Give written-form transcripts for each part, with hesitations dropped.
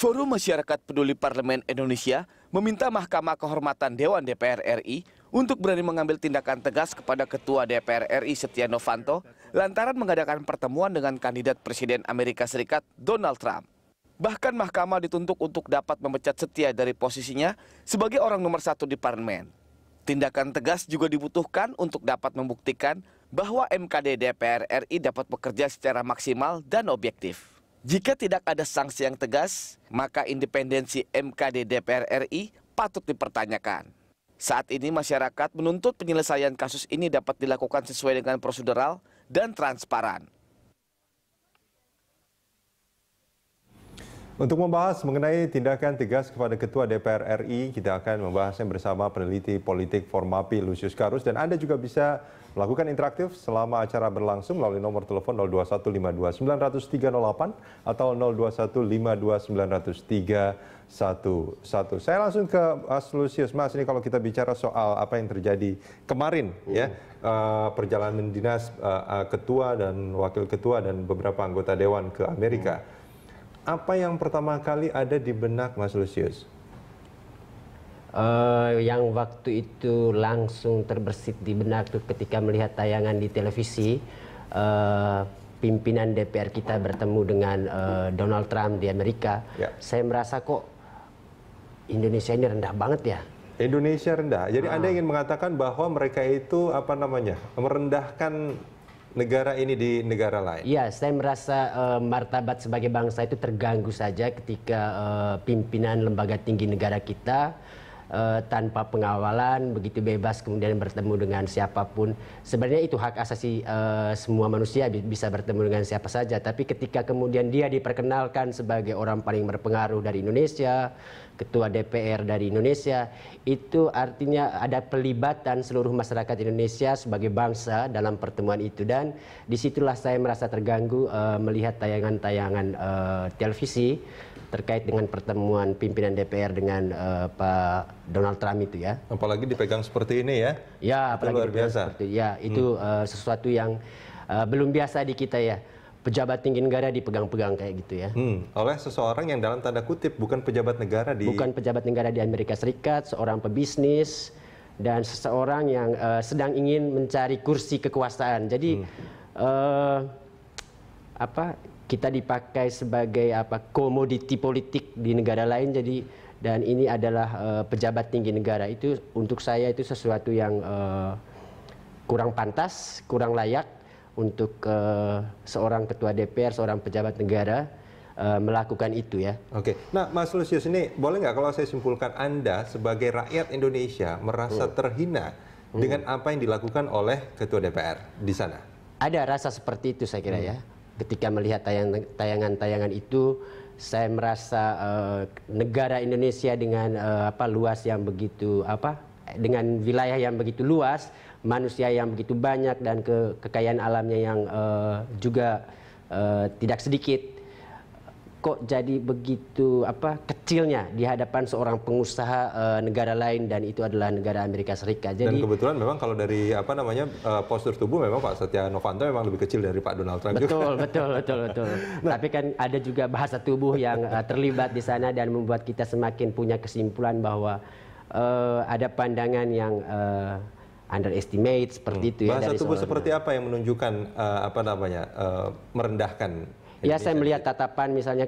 Forum Masyarakat Peduli Parlemen Indonesia meminta Mahkamah Kehormatan Dewan DPR RI untuk berani mengambil tindakan tegas kepada Ketua DPR RI Setia Novanto lantaran mengadakan pertemuan dengan kandidat Presiden Amerika Serikat Donald Trump. Bahkan Mahkamah dituntut untuk dapat memecat Setia dari posisinya sebagai orang nomor 1 di parlemen. Tindakan tegas juga dibutuhkan untuk dapat membuktikan bahwa MKD DPR RI dapat bekerja secara maksimal dan objektif. Jika tidak ada sanksi yang tegas, maka independensi MKD DPR RI patut dipertanyakan. Saat ini masyarakat menuntut penyelesaian kasus ini dapat dilakukan sesuai dengan prosedural dan transparan. Untuk membahas mengenai tindakan tegas kepada Ketua DPR RI, kita akan membahasnya bersama peneliti politik Formapi Lusius Karus, dan Anda juga bisa melakukan interaktif selama acara berlangsung melalui nomor telepon 021529308 atau 021529311. Saya langsung ke Mas Lusius. Mas, ini kalau kita bicara soal apa yang terjadi kemarin, ya, perjalanan dinas ketua dan wakil ketua dan beberapa anggota dewan ke Amerika. Apa yang pertama kali ada di benak Mas Lusius? Yang waktu itu langsung terbersit di benak tuh ketika melihat tayangan di televisi, pimpinan DPR kita bertemu dengan Donald Trump di Amerika. Ya. Saya merasa kok Indonesia ini rendah banget ya. Indonesia rendah. Jadi Anda ingin mengatakan bahwa mereka itu apa namanya, merendahkan negara ini di negara lain? Iya, saya merasa martabat sebagai bangsa itu terganggu saja ketika pimpinan lembaga tinggi negara kita tanpa pengawalan begitu bebas kemudian bertemu dengan siapapun. Sebenarnya itu hak asasi semua manusia bisa bertemu dengan siapa saja. Tapi ketika kemudian dia diperkenalkan sebagai orang paling berpengaruh dari Indonesia, Ketua DPR dari Indonesia, itu artinya ada pelibatan seluruh masyarakat Indonesia sebagai bangsa dalam pertemuan itu. Dan disitulah saya merasa terganggu melihat tayangan-tayangan televisi terkait dengan pertemuan pimpinan DPR dengan Pak Donald Trump itu ya. Apalagi dipegang seperti ini ya? Ya, apalagi luar biasa. Seperti, ya, itu sesuatu yang belum biasa di kita ya. Pejabat tinggi negara dipegang-pegang kayak gitu ya. Oleh seseorang yang dalam tanda kutip bukan pejabat negara di... Bukan pejabat negara di Amerika Serikat, seorang pebisnis, dan seseorang yang sedang ingin mencari kursi kekuasaan. Jadi kita dipakai sebagai komoditi politik di negara lain. Jadi dan ini adalah pejabat tinggi negara. Itu untuk saya itu sesuatu yang kurang pantas, kurang layak untuk seorang ketua DPR, seorang pejabat negara melakukan itu ya. Oke, nah Mas Lusius, ini boleh nggak kalau saya simpulkan Anda sebagai rakyat Indonesia merasa terhina dengan apa yang dilakukan oleh ketua DPR di sana? Ada rasa seperti itu saya kira ya. Ketika melihat tayangan-tayangan itu, saya merasa negara Indonesia dengan luas yang begitu dengan wilayah yang begitu luas, manusia yang begitu banyak dan kekayaan alamnya yang juga tidak sedikit, kok jadi begitu kecilnya di hadapan seorang pengusaha negara lain, dan itu adalah negara Amerika Serikat. Jadi, dan kebetulan memang kalau dari postur tubuh memang Pak Setia Novanto memang lebih kecil dari Pak Donald Trump juga. Betul. Nah, tapi kan ada juga bahasa tubuh yang terlibat di sana dan membuat kita semakin punya kesimpulan bahwa ada pandangan yang underestimate seperti itu ya. Bahasa tubuh seperti apa yang menunjukkan merendahkan? Ya, saya melihat tatapan misalnya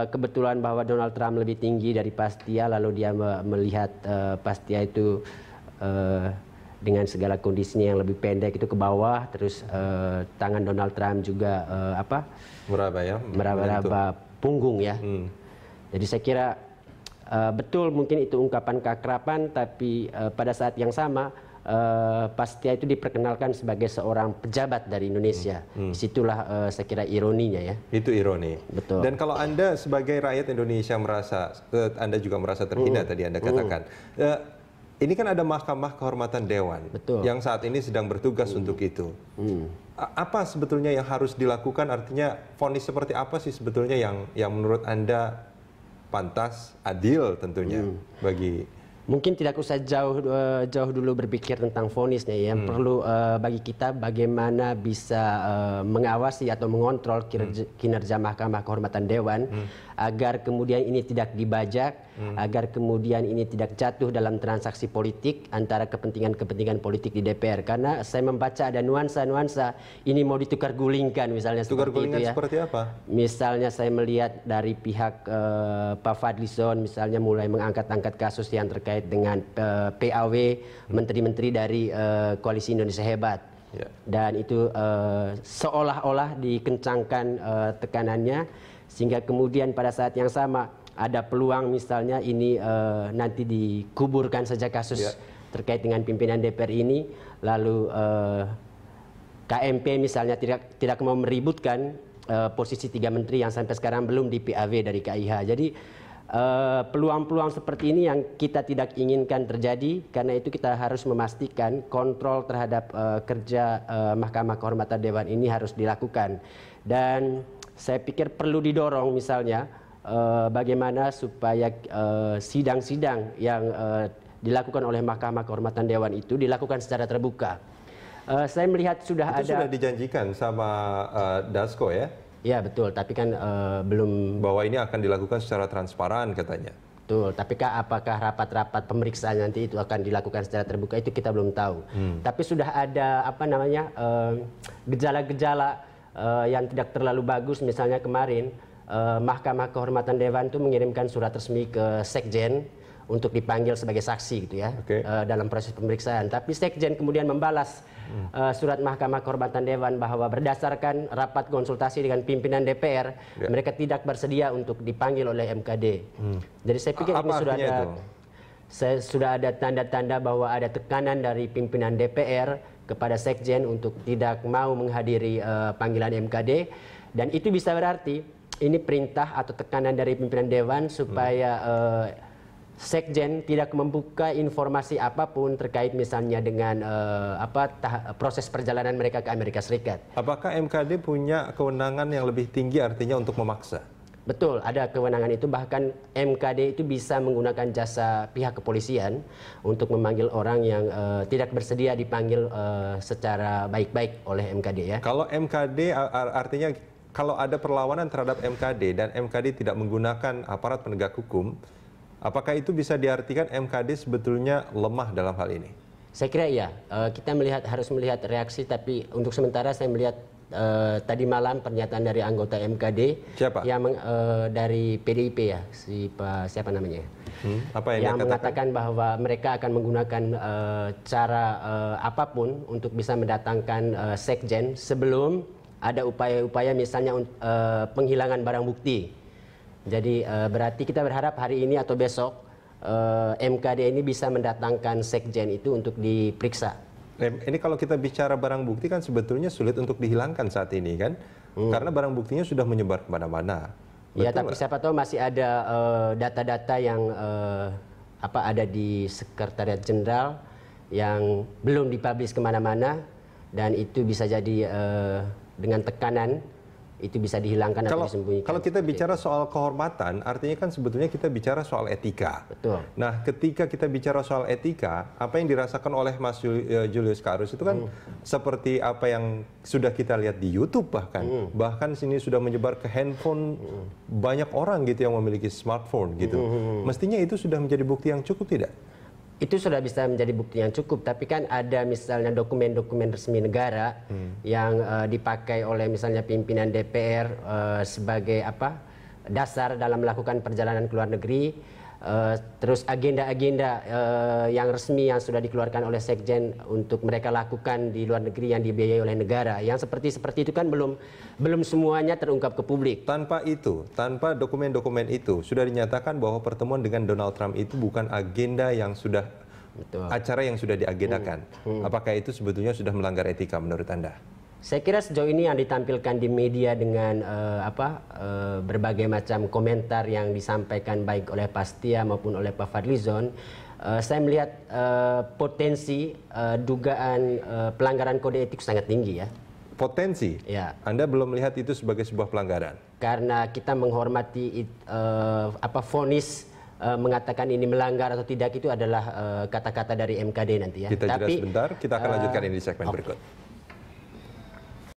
kebetulan bahwa Donald Trump lebih tinggi dari Pak Setia, lalu dia melihat Pak Setia itu dengan segala kondisinya yang lebih pendek itu ke bawah, terus tangan Donald Trump juga meraba-raba punggung ya. Jadi saya kira betul mungkin itu ungkapan keakraban, tapi pada saat yang sama Pak Setia itu diperkenalkan sebagai seorang pejabat dari Indonesia. Disitulah saya kira ironinya ya. Itu ironi. Betul. Dan kalau Anda sebagai rakyat Indonesia merasa, Anda juga merasa terhina tadi Anda katakan. Ini kan ada Mahkamah Kehormatan Dewan. Betul. Yang saat ini sedang bertugas untuk itu. Apa sebetulnya yang harus dilakukan? Artinya vonis seperti apa sih sebetulnya yang menurut Anda pantas, adil tentunya bagi... Mungkin tidak usah jauh dulu berpikir tentang vonisnya ya. Perlu bagi kita bagaimana bisa mengawasi atau mengontrol kinerja Mahkamah Kehormatan Dewan agar kemudian ini tidak dibajak, agar kemudian ini tidak jatuh dalam transaksi politik antara kepentingan-kepentingan politik di DPR. Karena saya membaca ada nuansa-nuansa ini mau ditukar gulingkan misalnya Tukar seperti gulingan itu ya. seperti apa? Misalnya saya melihat dari pihak Pak Fadlizon misalnya mulai mengangkat-angkat kasus yang terkait dengan PAW menteri-menteri dari Koalisi Indonesia Hebat. Ya. Dan itu seolah-olah dikencangkan tekanannya sehingga kemudian pada saat yang sama ada peluang misalnya ini nanti dikuburkan saja kasus terkait dengan pimpinan DPR ini, lalu KMP misalnya tidak mau meributkan posisi 3 menteri yang sampai sekarang belum di PAW dari KIH. Jadi peluang-peluang seperti ini yang kita tidak inginkan terjadi, karena itu kita harus memastikan kontrol terhadap kerja Mahkamah Kehormatan Dewan ini harus dilakukan. Dan saya pikir perlu didorong misalnya bagaimana supaya sidang-sidang yang dilakukan oleh Mahkamah Kehormatan Dewan itu dilakukan secara terbuka. Saya melihat sudah Itu ada... sudah dijanjikan sama Dasko ya? Ya betul, tapi kan belum... Bahwa ini akan dilakukan secara transparan katanya. Betul, tapi apakah rapat-rapat pemeriksaan nanti itu akan dilakukan secara terbuka itu kita belum tahu. Tapi sudah ada gejala-gejala yang tidak terlalu bagus. Misalnya kemarin Mahkamah Kehormatan Dewan itu mengirimkan surat resmi ke Sekjen untuk dipanggil sebagai saksi gitu ya, dalam proses pemeriksaan. Tapi Sekjen kemudian membalas surat Mahkamah Kehormatan Dewan bahwa berdasarkan rapat konsultasi dengan pimpinan DPR, mereka tidak bersedia untuk dipanggil oleh MKD. Jadi saya pikir ini sudah ada tanda-tanda bahwa ada tekanan dari pimpinan DPR kepada Sekjen untuk tidak mau menghadiri panggilan MKD, dan itu bisa berarti ini perintah atau tekanan dari pimpinan Dewan supaya Sekjen tidak membuka informasi apapun terkait misalnya dengan proses perjalanan mereka ke Amerika Serikat. Apakah MKD punya kewenangan yang lebih tinggi artinya untuk memaksa? Betul, ada kewenangan itu. Bahkan MKD itu bisa menggunakan jasa pihak kepolisian untuk memanggil orang yang tidak bersedia dipanggil secara baik-baik oleh MKD ya. Kalau MKD artinya kalau ada perlawanan terhadap MKD dan MKD tidak menggunakan aparat penegak hukum, apakah itu bisa diartikan MKD sebetulnya lemah dalam hal ini? Saya kira iya. Kita harus melihat reaksi, tapi untuk sementara saya melihat tadi malam pernyataan dari anggota MKD. Siapa? Yang dari PDIP ya, siapa namanya? Apa yang mengatakan bahwa mereka akan menggunakan cara apapun untuk bisa mendatangkan Sekjen sebelum ada upaya-upaya misalnya penghilangan barang bukti. Jadi berarti kita berharap hari ini atau besok MKD ini bisa mendatangkan Sekjen itu untuk diperiksa. Ini kalau kita bicara barang bukti kan sebetulnya sulit untuk dihilangkan saat ini kan, karena barang buktinya sudah menyebar kemana-mana. Ya, tapi siapa tahu masih ada data-data yang ada di Sekretariat Jenderal yang belum dipublish kemana-mana, dan itu bisa jadi dengan tekanan itu bisa dihilangkan atau disembunyikan. Kalau kita bicara soal kehormatan, artinya kan sebetulnya kita bicara soal etika. Betul. Nah, ketika kita bicara soal etika, apa yang dirasakan oleh Mas Julius Karus itu kan seperti apa yang sudah kita lihat di YouTube bahkan. Bahkan sini sudah menyebar ke handphone banyak orang gitu yang memiliki smartphone gitu. Mestinya itu sudah menjadi bukti yang cukup tidak? Itu sudah bisa menjadi bukti yang cukup, tapi kan ada misalnya dokumen-dokumen resmi negara yang dipakai oleh misalnya pimpinan DPR sebagai dasar dalam melakukan perjalanan ke luar negeri, terus agenda-agenda yang resmi yang sudah dikeluarkan oleh Sekjen untuk mereka lakukan di luar negeri yang dibiayai oleh negara, yang seperti itu kan belum semuanya terungkap ke publik. Tanpa dokumen-dokumen itu sudah dinyatakan bahwa pertemuan dengan Donald Trump itu bukan agenda yang sudah acara yang sudah diagendakan. Apakah itu sebetulnya sudah melanggar etika menurut Anda? Saya kira sejauh ini yang ditampilkan di media dengan berbagai macam komentar yang disampaikan baik oleh Pak Setia maupun oleh Pak Fadlizon, saya melihat potensi dugaan pelanggaran kode etik sangat tinggi ya. Potensi? Ya. Anda belum melihat itu sebagai sebuah pelanggaran? Karena kita menghormati vonis mengatakan ini melanggar atau tidak itu adalah kata-kata dari MKD nanti ya. Kita jeda sebentar, kita akan lanjutkan ini di segmen berikut.